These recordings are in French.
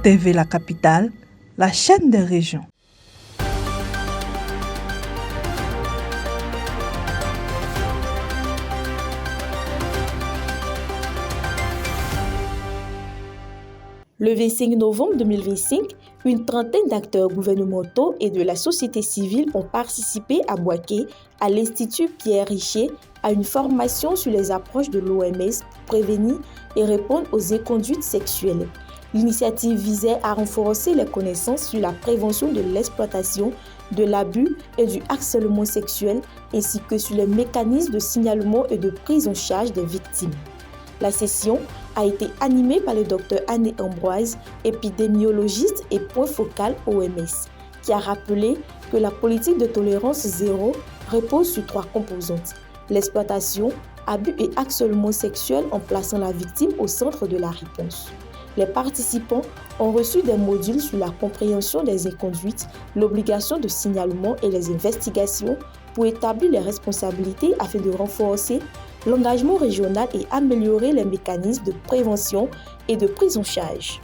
TV La Capitale, la chaîne des régions. Le 25 novembre 2025, une trentaine d'acteurs gouvernementaux et de la société civile ont participé à Bouaké, à l'Institut Pierre Richer, à une formation sur les approches de l'OMS pour prévenir et répondre aux inconduites sexuelles. L'initiative visait à renforcer les connaissances sur la prévention de l'exploitation, de l'abus et du harcèlement sexuel, ainsi que sur les mécanismes de signalement et de prise en charge des victimes. La session a été animée par le Dr Anne Ambroise, épidémiologiste et point focal OMS, qui a rappelé que la politique de tolérance zéro repose sur 3 composantes: l'exploitation, abus et harcèlement sexuel en plaçant la victime au centre de la réponse. Les participants ont reçu des modules sur la compréhension des inconduites, l'obligation de signalement et les investigations pour établir les responsabilités afin de renforcer l'engagement régional et améliorer les mécanismes de prévention et de prise en charge.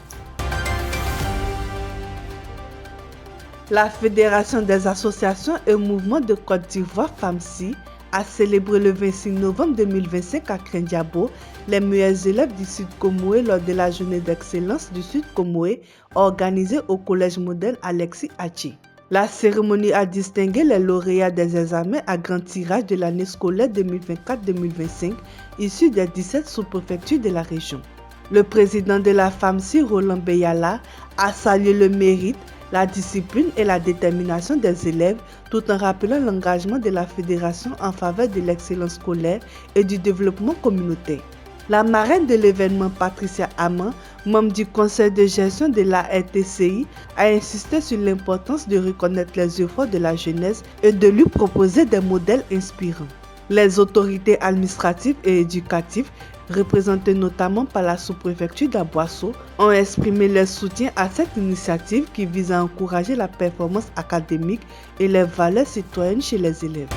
La Fédération des associations et mouvements de Côte d'Ivoire, FAMSI, a célébré le 26 novembre 2025 à Krendiabo les meilleurs élèves du Sud Comoé lors de la journée d'excellence du Sud Comoé organisée au Collège modèle Alexis Hachi. La cérémonie a distingué les lauréats des examens à grand tirage de l'année scolaire 2024-2025 issus des 17 sous-préfectures de la région. Le président de la FAMSI, Roland Beyala, a salué le mérite, la discipline et la détermination des élèves tout en rappelant l'engagement de la fédération en faveur de l'excellence scolaire et du développement communautaire. La marraine de l'événement, Patricia Amman, membre du conseil de gestion de la RTCI, a insisté sur l'importance de reconnaître les efforts de la jeunesse et de lui proposer des modèles inspirants. Les autorités administratives et éducatives, représentées notamment par la sous-préfecture d'Aboisseau, ont exprimé leur soutien à cette initiative qui vise à encourager la performance académique et les valeurs citoyennes chez les élèves.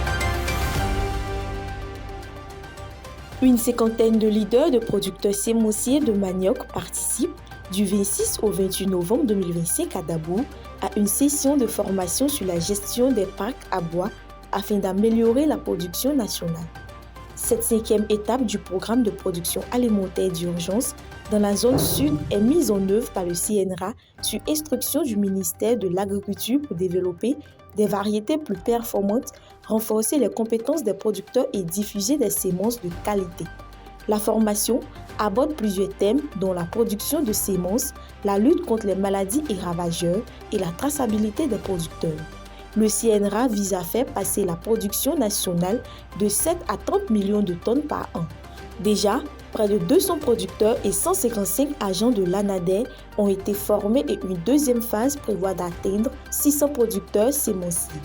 Une cinquantaine de leaders de producteurs sémonciers de manioc participent du 26 au 28 novembre 2025 à Dabou à une session de formation sur la gestion des parcs à bois afin d'améliorer la production nationale. Cette 5e étape du programme de production alimentaire d'urgence dans la zone sud est mise en œuvre par le CNRA sur instruction du ministère de l'Agriculture pour développer des variétés plus performantes, renforcer les compétences des producteurs et diffuser des semences de qualité. La formation aborde plusieurs thèmes dont la production de semences, la lutte contre les maladies et ravageurs et la traçabilité des producteurs. Le CNRA vise à faire passer la production nationale de 7 à 30 millions de tonnes par an. Déjà, près de 200 producteurs et 155 agents de l'ANADER ont été formés et une deuxième phase prévoit d'atteindre 600 producteurs sémenciers.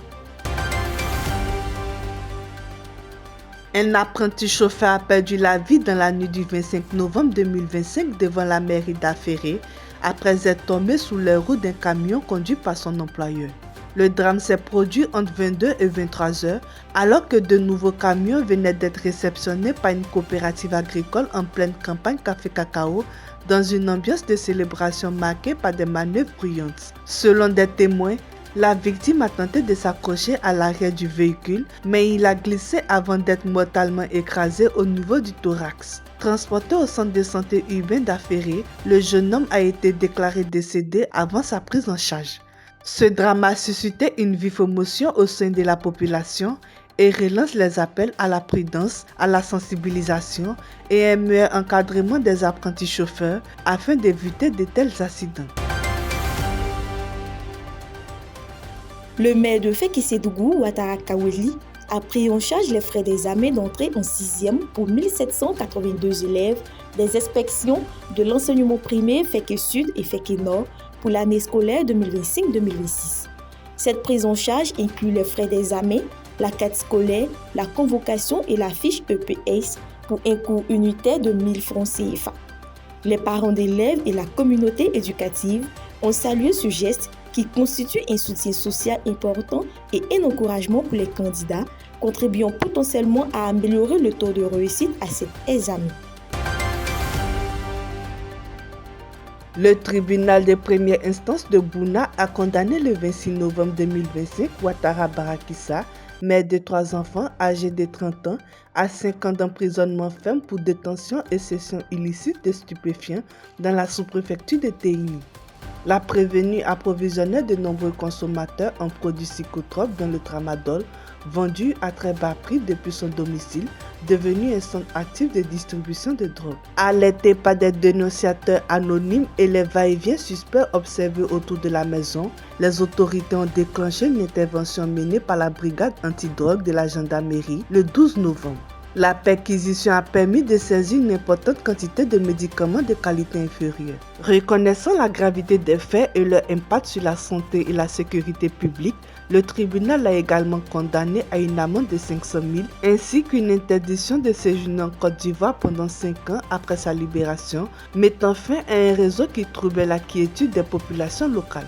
Un apprenti chauffeur a perdu la vie dans la nuit du 25 novembre 2025 devant la mairie d'Aféré après être tombé sous les roues d'un camion conduit par son employeur. Le drame s'est produit entre 22 et 23 heures alors que de nouveaux camions venaient d'être réceptionnés par une coopérative agricole en pleine campagne café-cacao dans une ambiance de célébration marquée par des manœuvres bruyantes. Selon des témoins, la victime a tenté de s'accrocher à l'arrière du véhicule, mais il a glissé avant d'être mortellement écrasé au niveau du thorax. Transporté au centre de santé urbain d'Aféré, le jeune homme a été déclaré décédé avant sa prise en charge. Ce drame a suscité une vive émotion au sein de la population et relance les appels à la prudence, à la sensibilisation et un meilleur encadrement des apprentis chauffeurs afin d'éviter de tels accidents. Le maire de Fekissédougou, Ouattara Kaweli, a pris en charge les frais d'examen d'entrée en 6e pour 1782 élèves des inspections de l'enseignement primaire Féké Sud et Féké Nord pour l'année scolaire 2025-2026. Cette prise en charge inclut les frais d'examen, la carte scolaire, la convocation et la fiche EPS pour un coût unitaire de 1000 francs CFA. Les parents d'élèves et la communauté éducative ont salué ce geste qui constitue un soutien social important et un encouragement pour les candidats, contribuant potentiellement à améliorer le taux de réussite à cet examen. Le tribunal de première instance de Bouna a condamné le 26 novembre 2025 Ouattara Barakissa, mère de 3 enfants âgés de 30 ans, à 5 ans d'emprisonnement ferme pour détention et cession illicite de stupéfiants dans la sous-préfecture de Téhéni. La prévenue approvisionnait de nombreux consommateurs en produits psychotropes dont le tramadol, vendu à très bas prix depuis son domicile, devenu un centre actif de distribution de drogue. Alertés par des dénonciateurs anonymes et les va-et-vient suspects observés autour de la maison, les autorités ont déclenché une intervention menée par la brigade antidrogue de la gendarmerie le 12 novembre. La perquisition a permis de saisir une importante quantité de médicaments de qualité inférieure. Reconnaissant la gravité des faits et leur impact sur la santé et la sécurité publique, le tribunal a également condamné à une amende de 500 000 ainsi qu'une interdiction de séjourner en Côte d'Ivoire pendant 5 ans après sa libération, mettant fin à un réseau qui troublait la quiétude des populations locales.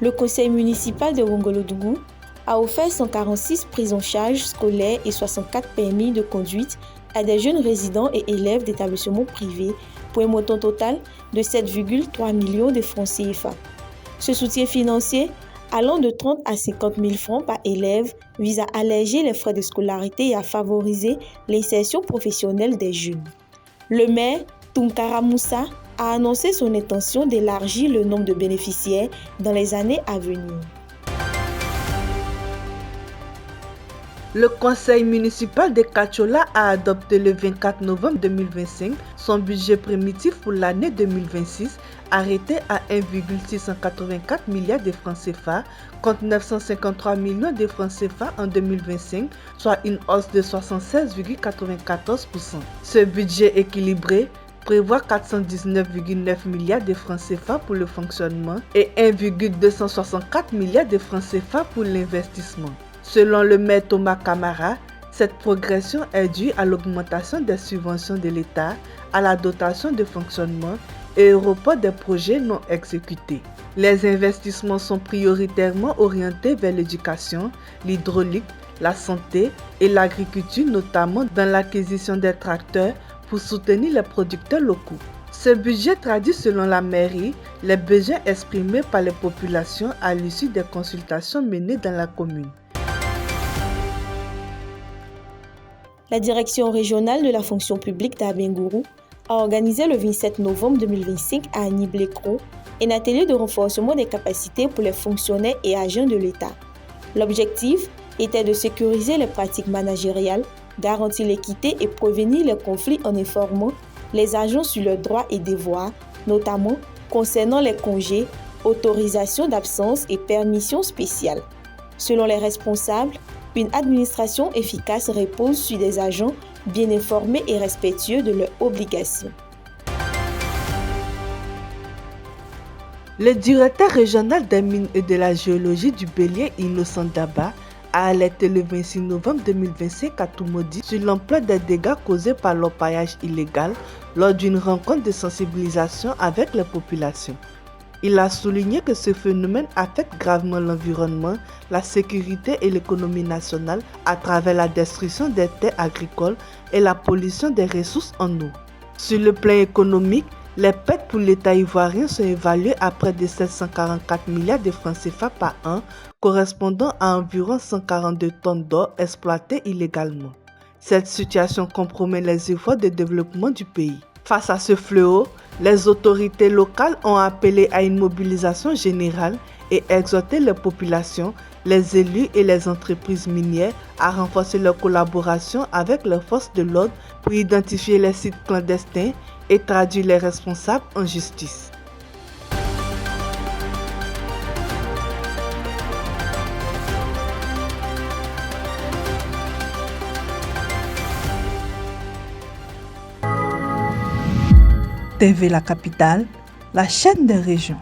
Le conseil municipal de Wongolodugou a offert 146 prises en charge scolaires et 64 permis de conduite à des jeunes résidents et élèves d'établissements privés pour un montant total de 7,3 millions de francs CFA. Ce soutien financier, allant de 30 à 50 000 francs par élève, vise à alléger les frais de scolarité et à favoriser l'insertion professionnelle des jeunes. Le maire, Tunkara Moussa, a annoncé son intention d'élargir le nombre de bénéficiaires dans les années à venir. Le conseil municipal de Kachola a adopté le 24 novembre 2025 son budget primitif pour l'année 2026, arrêté à 1,684 milliards de francs CFA contre 953 millions de francs CFA en 2025, soit une hausse de 76,94%. Ce budget équilibré prévoit 419,9 milliards de francs CFA pour le fonctionnement et 1,264 milliards de francs CFA pour l'investissement. Selon le maire Thomas Camara, cette progression est due à l'augmentation des subventions de l'État, à la dotation de fonctionnement et au report des projets non exécutés. Les investissements sont prioritairement orientés vers l'éducation, l'hydraulique, la santé et l'agriculture, notamment dans l'acquisition des tracteurs pour soutenir les producteurs locaux. Ce budget traduit selon la mairie les besoins exprimés par les populations à l'issue des consultations menées dans la commune. La direction régionale de la fonction publique d'Abengourou a organisé le 27 novembre 2025 à Annie-Blécro un atelier de renforcement des capacités pour les fonctionnaires et agents de l'État. L'objectif était de sécuriser les pratiques managériales, garantir l'équité et prévenir les conflits en informant les agents sur leurs droits et devoirs, notamment concernant les congés, autorisations d'absence et permissions spéciales. Selon les responsables, une administration efficace repose sur des agents bien informés et respectueux de leurs obligations. Le directeur régional des mines et de la géologie du Bélier, Innocent Daba, a alerté le 26 novembre 2025 à Toumoudi sur l'ampleur des dégâts causés par l'orpaillage illégal lors d'une rencontre de sensibilisation avec les populations. Il a souligné que ce phénomène affecte gravement l'environnement, la sécurité et l'économie nationale à travers la destruction des terres agricoles et la pollution des ressources en eau. Sur le plan économique, les pertes pour l'État ivoirien sont évaluées à près de 744 milliards de francs CFA par an, correspondant à environ 142 tonnes d'or exploitées illégalement. Cette situation compromet les efforts de développement du pays. Face à ce fléau, les autorités locales ont appelé à une mobilisation générale et exhorté les populations, les élus et les entreprises minières à renforcer leur collaboration avec les forces de l'ordre pour identifier les sites clandestins et traduire les responsables en justice. TV La Capitale, la chaîne des régions.